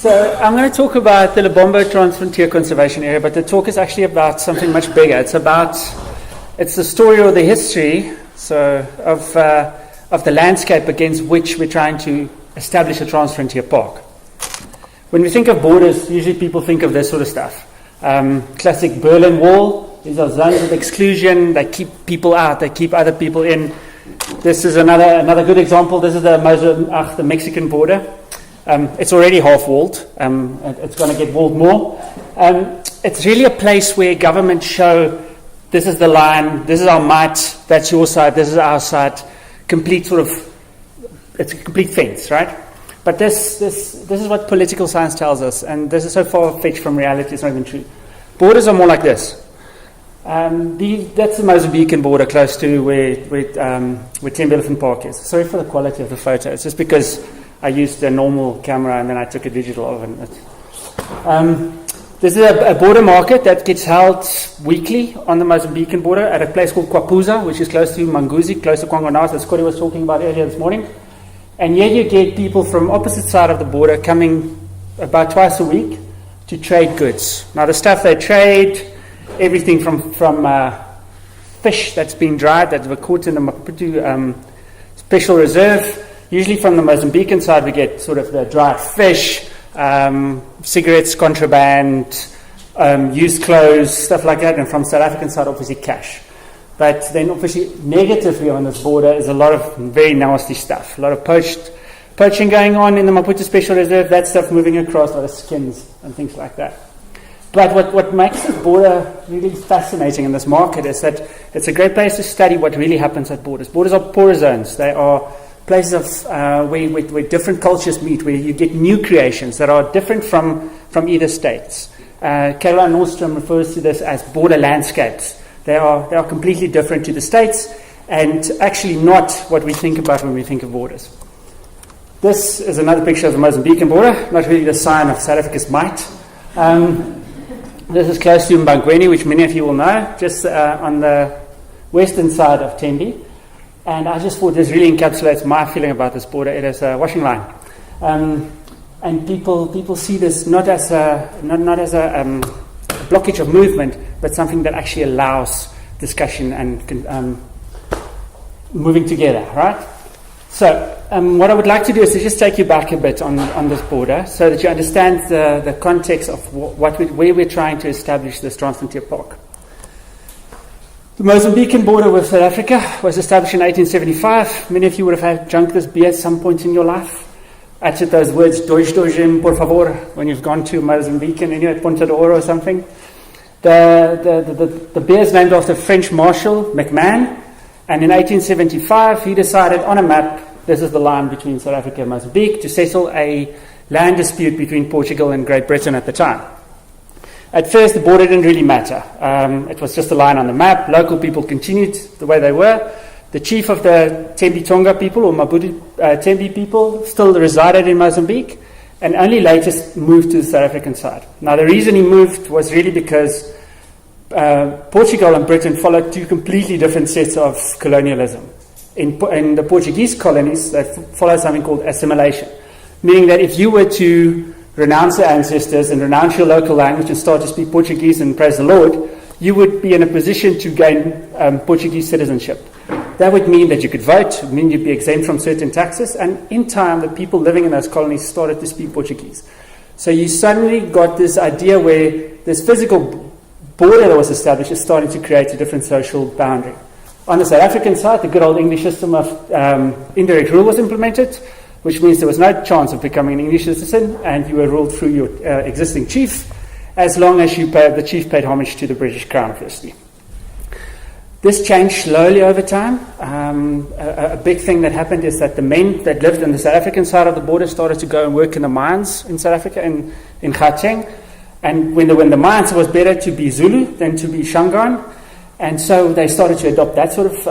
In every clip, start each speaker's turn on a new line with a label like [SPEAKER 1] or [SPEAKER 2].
[SPEAKER 1] So I'm going to talk about the Lubombo Transfrontier Conservation Area, but the talk is actually about something much bigger. It's the story or the history of the landscape against which we're trying to establish a Transfrontier Park. When we think of borders, usually people think of this sort of stuff. Classic Berlin Wall. These are zones of exclusion. They keep people out. They keep other people in. This is another good example. This is the Mexican border. It's already half-walled. It's going to get walled more. It's really a place where government show this is the line, this is our might, that's your side, this is our side. It's a complete fence, right? But this is what political science tells us, and this is so far-fetched from reality, it's not even true. Borders are more like this. That's the Mozambican border close to where Ezemvelo Park is. Sorry for the quality of the photo. It's just because I used a normal camera and then I took a digital of it. This is a border market that gets held weekly on the Mozambican border at a place called Kwapuza, which is close to Manguzi, close to Kwangonas, as Scotty was talking about earlier this morning. And here you get people from opposite side of the border coming about twice a week to trade goods. Now the stuff they trade, everything from fish that's been dried, that were caught in the Maputo special reserve. Usually from the Mozambican side we get sort of the dried fish, cigarettes, contraband, used clothes, stuff like that. And from South African side, obviously cash. But then obviously negatively on this border is a lot of very nasty stuff. A lot of poaching going on in the Maputo Special Reserve, that stuff moving across, a lot of skins and things like that. But what makes this border really fascinating in this market is that it's a great place to study what really happens at borders. Borders are poorer zones. They are places where different cultures meet, where you get new creations that are different from either states. Caroline Nordstrom refers to this as border landscapes. They are completely different to the states and actually not what we think about when we think of borders. This is another picture of the Mozambican border, not really the sign of South Africa's might. This is close to Mbangweni, which many of you will know, just on the western side of Tembe. And I just thought this really encapsulates my feeling about this border. It is a washing line. And people see this not as a blockage of movement, but something that actually allows discussion and moving together, right? So what I would like to do is to just take you back a bit on this border so that you understand the context of where we're trying to establish this Transfrontier Park. The Mozambican border with South Africa was established in 1875. Many of you would have had drunk this beer at some point in your life. Uttered those words, Deutsch, por favor, when you've gone to Mozambique and at Ponta d'Oro or something. The beer is named after French Marshal MacMahon. And in 1875, he decided on a map, this is the line between South Africa and Mozambique, to settle a land dispute between Portugal and Great Britain at the time. At first, the border didn't really matter. It was just a line on the map. Local people continued the way they were. The chief of the Tembe Tonga people, or Maputo Tembe people, still resided in Mozambique and only later moved to the South African side. Now, the reason he moved was really because Portugal and Britain followed two completely different sets of colonialism. In the Portuguese colonies, they followed something called assimilation, meaning that if you were to renounce your ancestors and renounce your local language and start to speak Portuguese and praise the Lord, you would be in a position to gain Portuguese citizenship. That would mean that you could vote, it would mean you'd be exempt from certain taxes, and in time the people living in those colonies started to speak Portuguese. So you suddenly got this idea where this physical border that was established is starting to create a different social boundary. On the South African side, the good old English system of indirect rule was implemented, which means there was no chance of becoming an English citizen, and you were ruled through your existing chief, as long as the chief paid homage to the British Crown, obviously. This changed slowly over time. A big thing that happened is that the men that lived on the South African side of the border started to go and work in the mines in South Africa, in Gauteng. And when the mines, it was better to be Zulu than to be Shangaan. And so they started to adopt that sort of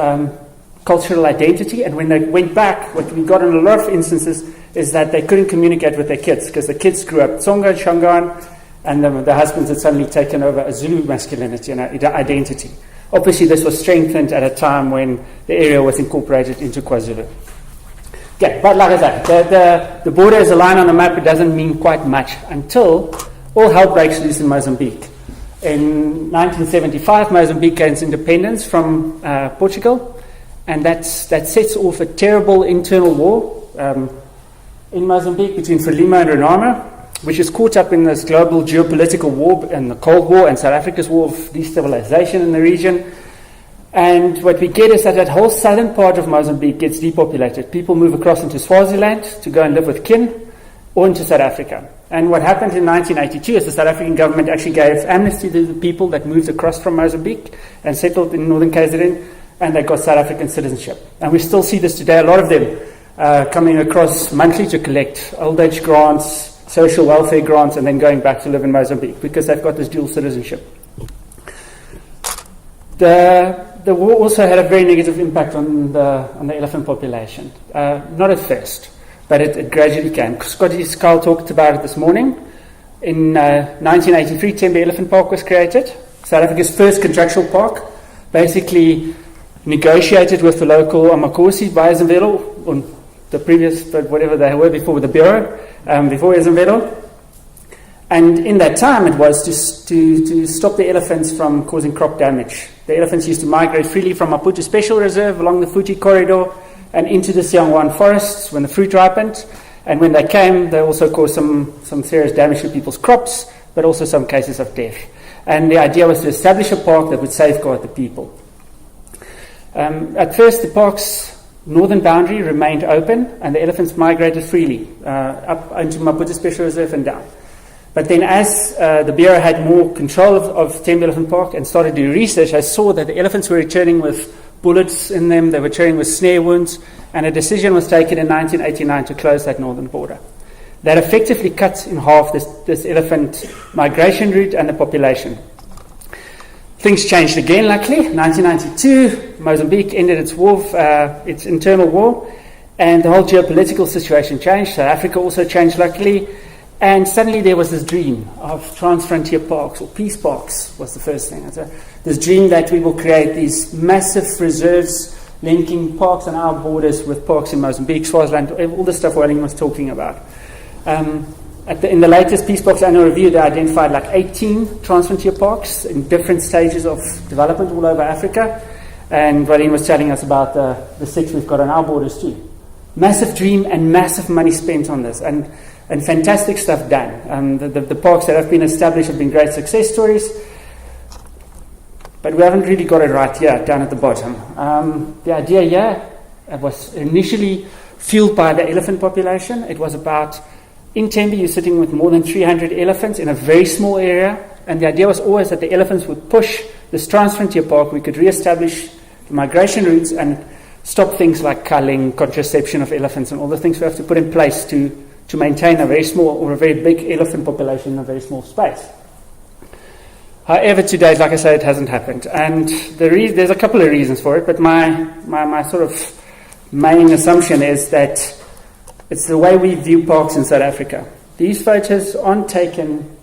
[SPEAKER 1] cultural identity. And when they went back, what we got in a lot of instances is that they couldn't communicate with their kids because the kids grew up Tsonga, Shangaan, and the husbands had suddenly taken over a Zulu masculinity and identity. Obviously, this was strengthened at a time when the area was incorporated into KwaZulu. Okay, but like I said, the border is a line on the map. It doesn't mean quite much until all hell breaks loose in Mozambique. In 1975, Mozambique gains independence from Portugal, and that sets off a terrible internal war in Mozambique between Frelimo and Renamo, which is caught up in this global geopolitical war and the Cold War and South Africa's war of destabilization in the region. And what we get is that whole southern part of Mozambique gets depopulated. People move across into Swaziland to go and live with kin, or into South Africa. And what happened in 1982 is the South African government actually gave amnesty to the people that moved across from Mozambique and settled in northern KZN, and they got South African citizenship. And we still see this today. A lot of them coming across monthly to collect old age grants, social welfare grants, and then going back to live in Mozambique because they've got this dual citizenship. The war also had a very negative impact on the elephant population. Not at first, but it gradually came. Scotty Skull talked about it this morning. In 1983, Tembe Elephant Park was created, South Africa's first contractual park, basically negotiated with the local Amakosi by Ezemvelo, on the previous, but whatever they were before, with the Bureau, before Ezemvelo. And in that time, it was to stop the elephants from causing crop damage. The elephants used to migrate freely from Maputo Special Reserve along the Fuji corridor and into the Siangwan forests when the fruit ripened. And when they came, they also caused some serious damage to people's crops, but also some cases of death. And the idea was to establish a park that would safeguard the people. At first, the park's northern boundary remained open, and the elephants migrated freely up into Maputo Special Reserve and down. But then as the Bureau had more control of Tembe Elephant Park and started doing research, I saw that the elephants were returning with bullets in them, they were returning with snare wounds, and a decision was taken in 1989 to close that northern border. That effectively cut in half this elephant migration route and the population. Things changed again, luckily. 1992, Mozambique ended its internal war, and the whole geopolitical situation changed. South Africa also changed, luckily. And suddenly there was this dream of Transfrontier Parks, or Peace Parks was the first thing. This dream that we will create these massive reserves linking parks on our borders with parks in Mozambique, Swaziland, all the stuff Roelie was talking about. In the latest Peace Parks annual review, they identified like 18 Transfrontier Parks in different stages of development all over Africa. And Roelie was telling us about the 6 we've got on our borders too. Massive dream and massive money spent on this. And fantastic stuff done. The parks that have been established have been great success stories, but we haven't really got it right here, down at the bottom. The idea here was initially fueled by the elephant population. It was about, in Tembe, you're sitting with more than 300 elephants in a very small area, and the idea was always that the elephants would push this Transfrontier Park. We could re-establish the migration routes and stop things like culling, contraception of elephants, and all the things we have to put in place to maintain a very small or a very big elephant population in a very small space. However, today, like I say, it hasn't happened. And there's a couple of reasons for it, but my sort of main assumption is that it's the way we view parks in South Africa. These photos aren't taken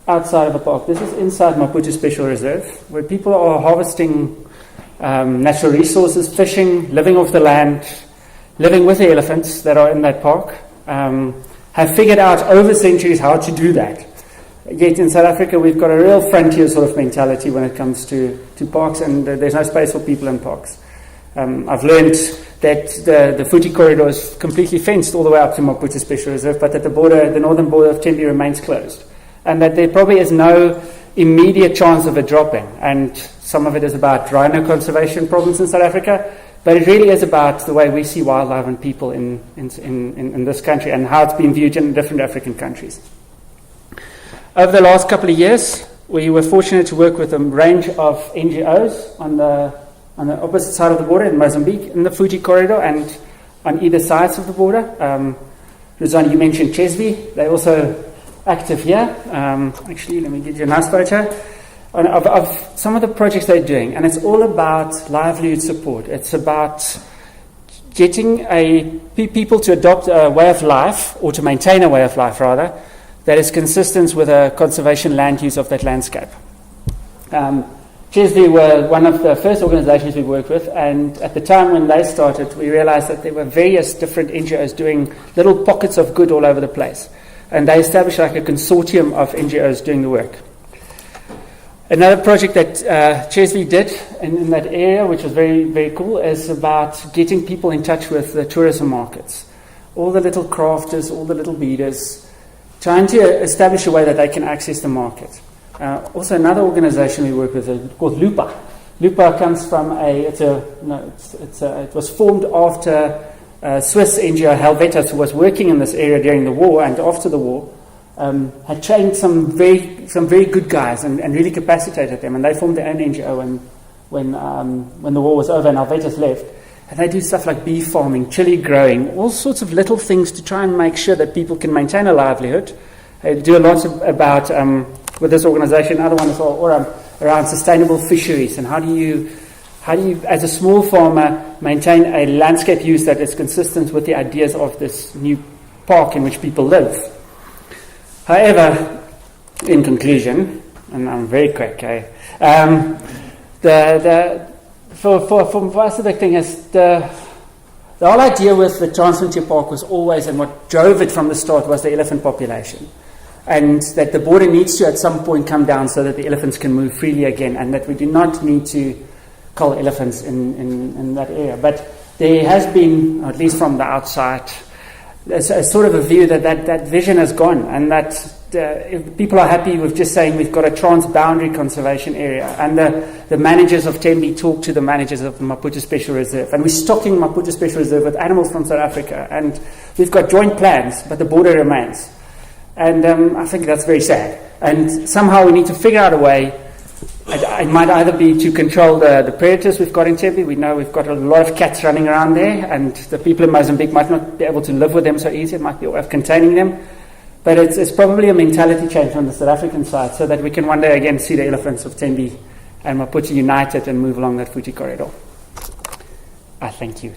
[SPEAKER 1] outside of the park. This is inside Maputo Special Reserve, where people are harvesting natural resources, fishing, living off the land, living with the elephants that are in that park. Have figured out over centuries how to do that. Yet in South Africa, we've got a real frontier sort of mentality when it comes to parks, and there's no space for people in parks. I've learned that the Fuji corridor is completely fenced all the way up to Maputo Special Reserve, but that the northern border of Tembe remains closed, and that there probably is no immediate chance of it dropping. And some of it is about rhino conservation problems in South Africa. But it really is about the way we see wildlife and people in this country and how it's been viewed in different African countries. Over the last couple of years, we were fortunate to work with a range of NGOs on the opposite side of the border in Mozambique, in the Fuji corridor, and on either sides of the border. Ruzani, you mentioned Chesby. They're also active here. Actually, let me get you a nice photo of some of the projects they're doing, and it's all about livelihood support. It's about getting people to adopt a way of life, or to maintain a way of life rather, that is consistent with a conservation land use of that landscape. Chesney were one of the first organizations we worked with, and at the time when they started, we realized that there were various different NGOs doing little pockets of good all over the place. And they established like a consortium of NGOs doing the work. Another project that Chesney did in that area, which was very, very cool, is about getting people in touch with the tourism markets. All the little crafters, all the little beaders, trying to establish a way that they can access the market. Also, another organization we work with is called LUPA. LUPA comes from it was formed after Swiss NGO Helvetas, who was working in this area during the war and after the war, had trained some very good guys and really capacitated them, and they formed their own NGO when the war was over and Helvetas left. And they do stuff like bee farming, chili growing, all sorts of little things to try and make sure that people can maintain a livelihood. They do a lot about with this organization. Another one is around sustainable fisheries, and how do you, as a small farmer, maintain a landscape use that is consistent with the ideas of this new park in which people live. However, in conclusion, and I'm very quick, for us the thing is the whole idea with the Transfrontier Park was always, and what drove it from the start, was the elephant population. And that the border needs to at some point come down so that the elephants can move freely again, and that we do not need to cull elephants in that area. But there has been, at least from the outside, a sort of a view that vision has gone, and that if people are happy with just saying we've got a trans-boundary conservation area, and the managers of Tembe talk to the managers of the Maputo Special Reserve, and we're stocking Maputo Special Reserve with animals from South Africa, and we've got joint plans, but the border remains. And I think that's very sad. And somehow we need to figure out a way. It might either be to control the predators we've got in Tembe. We know we've got a lot of cats running around there, and the people in Mozambique might not be able to live with them so easy. It might be a way of containing them. But it's probably a mentality change on the South African side, so that we can one day again see the elephants of Tembe and Maputo united and move along that Fuji corridor. I thank you.